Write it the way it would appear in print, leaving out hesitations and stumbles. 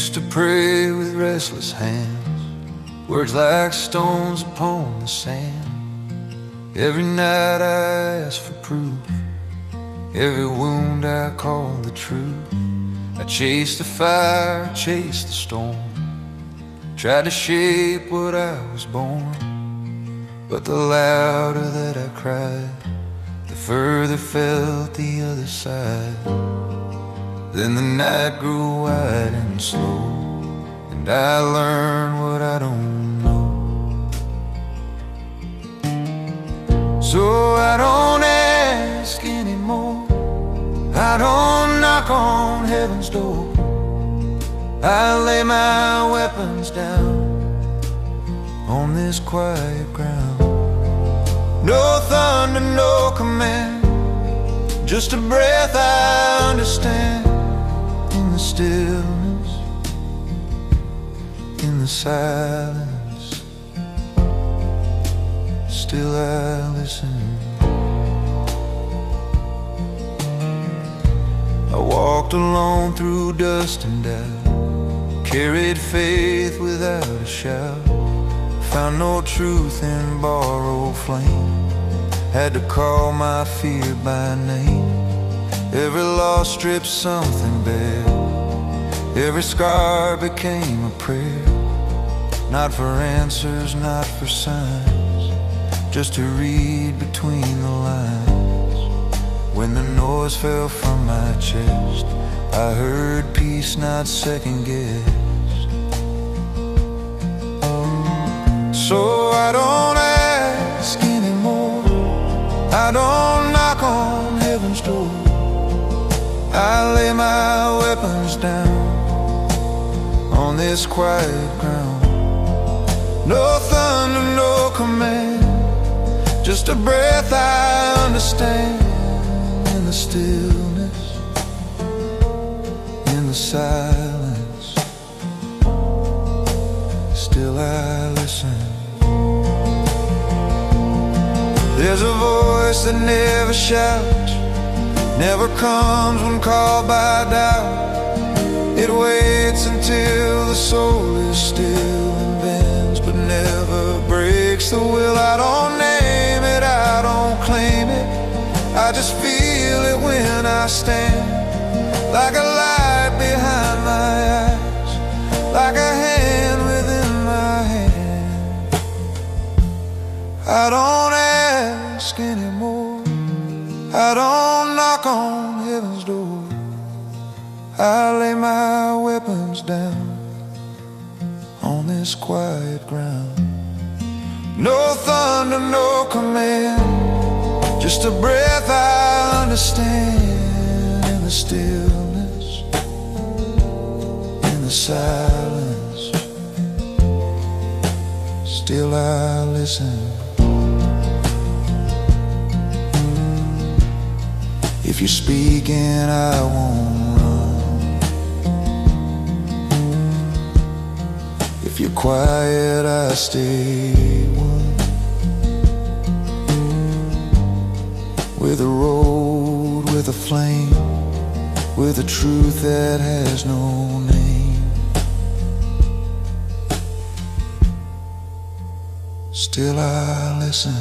used to pray with restless hands, words like stones upon the sand. Every night I asked for proof, every wound I called the truth. I chased the fire, chased the storm, tried to shape what I was born. But the louder that I cried, the further felt the other side. Then the night grew wide and slow, and I learned what I don't know. So I don't ask anymore, I don't knock on heaven's door. I lay my weapons down on this quiet ground. No thunder, no command, just a breath I understand. In the stillness, in the silence, still I listen. I walked alone through dust and doubt, carried faith without a shout, found no truth in borrowed flame, had to call my fear by name. Every loss stripped something bare, every scar became a prayer. Not for answers, not for signs, just to read between the lines. When the noise fell from my chest, I heard peace, not second guessed. So I don't ask anymore, I don't knock on heaven's door. I lay my weapons down on this quiet ground. No thunder, no command, just a breath I understand. In the stillness, in the silence, still I listen. There's a voice that never shouts, never comes when called by doubt. It waits until the soul is still and bends, but never breaks the will. I don't name it, I don't claim it, I just feel it when I stand, like a light behind my eyes, like a hand within my hand. I don't ask anymore, I don't knock on heaven's door. I lay my weapons down on this quiet ground. No thunder, no command, just a breath I understand. In the stillness, in the silence, still I listen. If you're speaking, I won't run. If you're quiet, I stay one. With a road, with a flame, with a truth that has no name, still I listen.